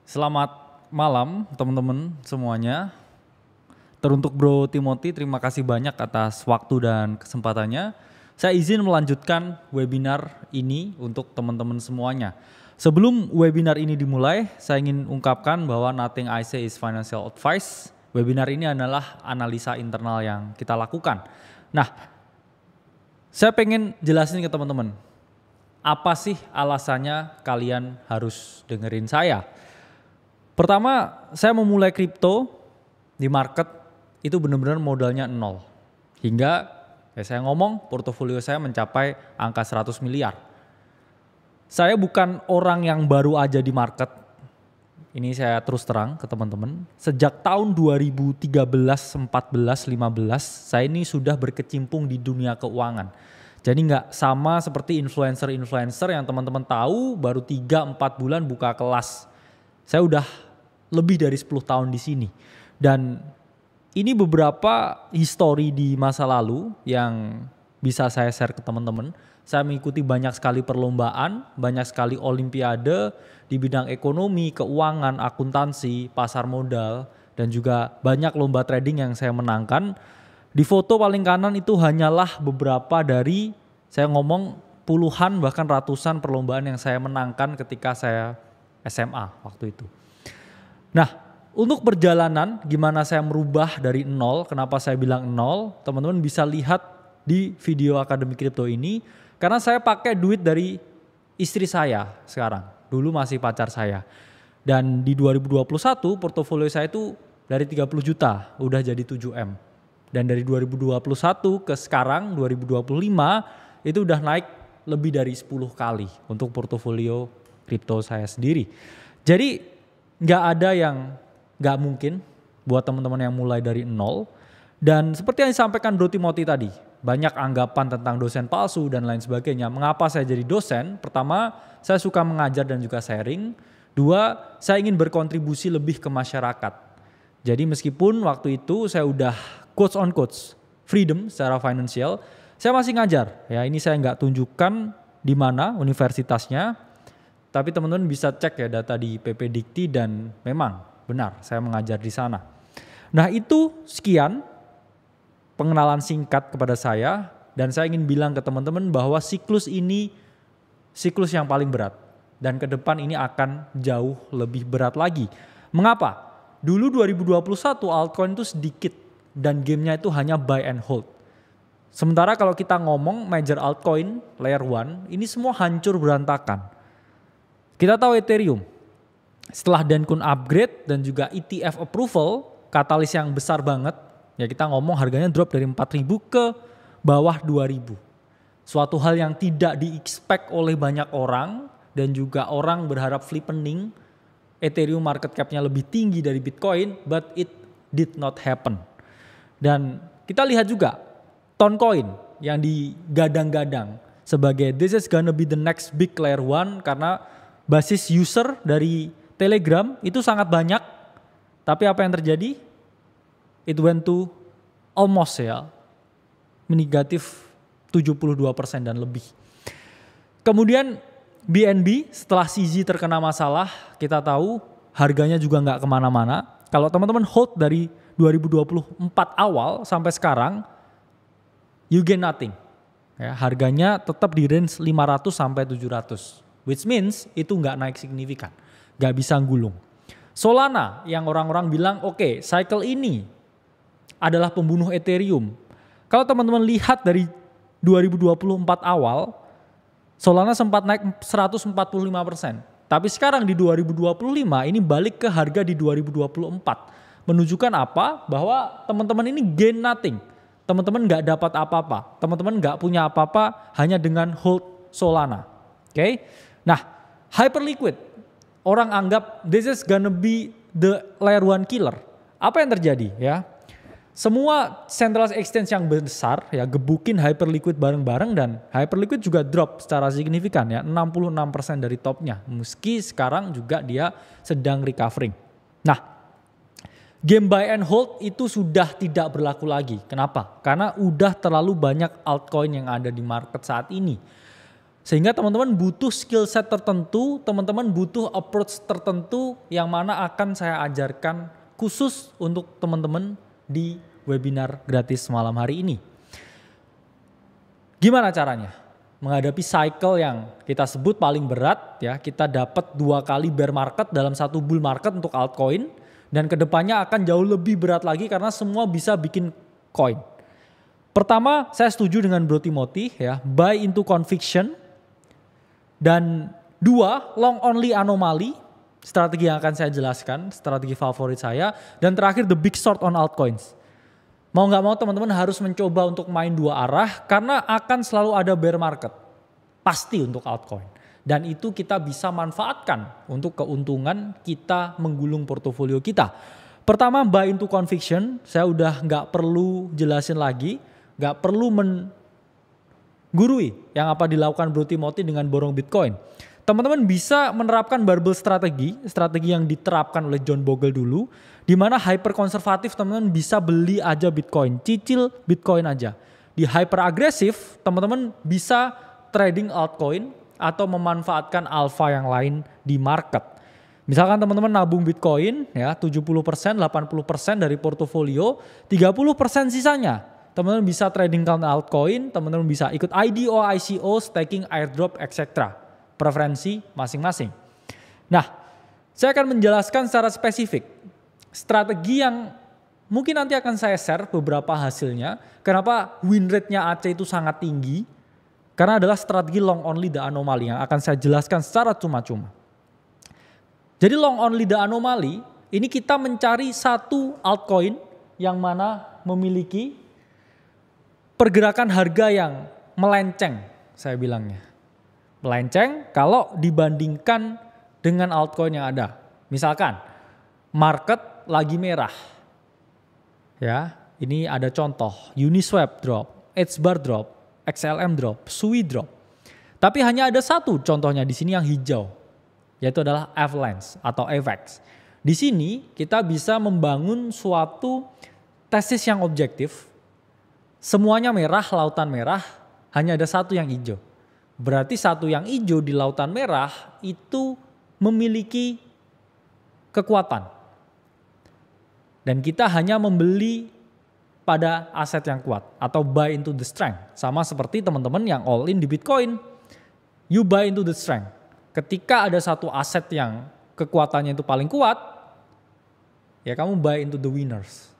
Selamat malam teman-teman semuanya. Teruntuk Bro Timothy, terima kasih banyak atas waktu dan kesempatannya. Saya izin melanjutkan webinar ini untuk teman-teman semuanya. Sebelum webinar ini dimulai, saya ingin ungkapkan bahwa nothing I say is financial advice. Webinar ini adalah analisa internal yang kita lakukan. Nah, saya pengen jelasin ke teman-teman, apa sih alasannya kalian harus dengerin saya? Pertama, saya memulai kripto di market itu benar-benar modalnya nol. Hingga saya ngomong portofolio saya mencapai angka 100 miliar. Saya bukan orang yang baru aja di market. Ini saya terus terang ke teman-teman. Sejak tahun 2013, 14, 15, saya ini sudah berkecimpung di dunia keuangan. Jadi nggak sama seperti influencer-influencer yang teman-teman tahu baru 3-4 bulan buka kelas. Saya udah lebih dari 10 tahun di sini. Dan ini beberapa histori di masa lalu yang bisa saya share ke teman-teman. Saya mengikuti banyak sekali perlombaan, banyak sekali olimpiade di bidang ekonomi, keuangan, akuntansi, pasar modal, dan juga banyak lomba trading yang saya menangkan. Di foto paling kanan itu hanyalah beberapa dari, saya ngomong puluhan bahkan ratusan perlombaan yang saya menangkan ketika saya SMA waktu itu. Nah, untuk perjalanan gimana saya merubah dari nol, kenapa saya bilang nol, teman-teman bisa lihat di video Akademi Kripto ini. Karena saya pakai duit dari istri saya sekarang, dulu masih pacar saya. Dan di 2021 portofolio saya itu dari 30 juta udah jadi 7M. Dan dari 2021 ke sekarang 2025 itu udah naik lebih dari 10 kali untuk portofolio kripto saya sendiri. Jadi nggak ada yang nggak mungkin buat teman-teman yang mulai dari nol. Dan seperti yang disampaikan Bro Timothy tadi, banyak anggapan tentang dosen palsu dan lain sebagainya. Mengapa saya jadi dosen? Pertama, saya suka mengajar dan juga sharing. Dua, saya ingin berkontribusi lebih ke masyarakat. Jadi meskipun waktu itu saya udah quotes on quotes freedom secara finansial, saya masih ngajar. Ya, ini saya nggak tunjukkan di mana universitasnya. Tapi teman-teman bisa cek ya data di PP Dikti dan memang benar saya mengajar di sana. Nah, itu sekian pengenalan singkat kepada saya dan saya ingin bilang ke teman-teman bahwa siklus ini siklus yang paling berat dan ke depan ini akan jauh lebih berat lagi. Mengapa? Dulu 2021 altcoin itu sedikit dan gamenya itu hanya buy and hold. Sementara kalau kita ngomong major altcoin layer 1 ini semua hancur berantakan. Kita tahu Ethereum, setelah Dencun upgrade dan juga ETF approval, katalis yang besar banget, ya kita ngomong harganya drop dari 4.000 ke bawah 2.000. Suatu hal yang tidak di-expect oleh banyak orang dan juga orang berharap flippening, Ethereum market cap-nya lebih tinggi dari Bitcoin, but it did not happen. Dan kita lihat juga Toncoin yang digadang-gadang sebagai this is gonna be the next big layer 1 karena basis user dari Telegram itu sangat banyak, tapi apa yang terjadi? It went to almost negatif 72% dan lebih. Kemudian BNB setelah CZ terkena masalah, kita tahu harganya juga nggak kemana-mana. Kalau teman-teman hold dari 2024 awal sampai sekarang, you gain nothing. Ya, harganya tetap di range 500 sampai 700. Which means itu nggak naik signifikan, nggak bisa gulung. Solana yang orang-orang bilang oke, cycle ini adalah pembunuh Ethereum. Kalau teman-teman lihat dari 2024 awal, Solana sempat naik 145%. Tapi sekarang di 2025 ini balik ke harga di 2024. Menunjukkan apa? Bahwa teman-teman ini gain nothing. Teman-teman nggak dapat apa-apa. Teman-teman nggak punya apa-apa hanya dengan hold Solana. Oke? Nah, Hyperliquid, orang anggap this is gonna be the layer 1 killer. Apa yang terjadi ya? Semua centralized exchange yang besar ya gebukin Hyperliquid bareng-bareng dan Hyperliquid juga drop secara signifikan ya, 66% dari topnya. Meski sekarang juga dia sedang recovering. Nah, game buy and hold itu sudah tidak berlaku lagi. Kenapa? Karena udah terlalu banyak altcoin yang ada di market saat ini. Sehingga teman-teman butuh skill set tertentu, teman-teman butuh approach tertentu yang mana akan saya ajarkan khusus untuk teman-teman di webinar gratis malam hari ini. Gimana caranya? Menghadapi cycle yang kita sebut paling berat, ya, kita dapat 2 kali bear market dalam 1 bull market untuk altcoin, dan kedepannya akan jauh lebih berat lagi karena semua bisa bikin coin. Pertama, saya setuju dengan Bro Timothy, ya, buy into conviction. Dan 2, long only anomaly, strategi yang akan saya jelaskan, strategi favorit saya. Dan terakhir, the big short on altcoins. Mau gak mau teman-teman harus mencoba untuk main 2 arah karena akan selalu ada bear market. Pasti untuk altcoin. Dan itu kita bisa manfaatkan untuk keuntungan kita menggulung portofolio kita. Pertama, buy into conviction, saya udah gak perlu jelasin lagi, gak perlu gurui yang apa dilakukan Bro Timothy dengan borong Bitcoin. Teman-teman bisa menerapkan barbell strategi yang diterapkan oleh John Bogle dulu, di mana hyper konservatif teman-teman bisa beli aja Bitcoin, cicil Bitcoin aja. Di hyper agresif teman-teman bisa trading altcoin atau memanfaatkan alpha yang lain di market. Misalkan teman-teman nabung Bitcoin, ya, 70%, 80% dari portofolio, 30% sisanya teman-teman bisa trading altcoin, teman-teman bisa ikut IDO, ICO, staking, airdrop, etc. Preferensi masing-masing. Nah, saya akan menjelaskan secara spesifik strategi yang mungkin nanti akan saya share beberapa hasilnya. Kenapa win rate-nya AC itu sangat tinggi? Karena adalah strategi long only the anomaly yang akan saya jelaskan secara cuma-cuma. Jadi long only the anomaly, ini kita mencari satu altcoin yang mana memiliki pergerakan harga yang melenceng, saya bilangnya. Melenceng kalau dibandingkan dengan altcoin yang ada. Misalkan market lagi merah. Ya, ini ada contoh, Uniswap drop, HBAR drop, XLM drop, SUI drop. Tapi hanya ada satu contohnya di sini yang hijau, yaitu adalah Avalanche atau AVAX. Di sini kita bisa membangun suatu tesis yang objektif. Semuanya merah, lautan merah, hanya ada satu yang hijau. Berarti satu yang hijau di lautan merah itu memiliki kekuatan. Dan kita hanya membeli pada aset yang kuat atau buy into the strength. Sama seperti teman-teman yang all in di Bitcoin. You buy into the strength. Ketika ada satu aset yang kekuatannya itu paling kuat, ya kamu buy into the winners.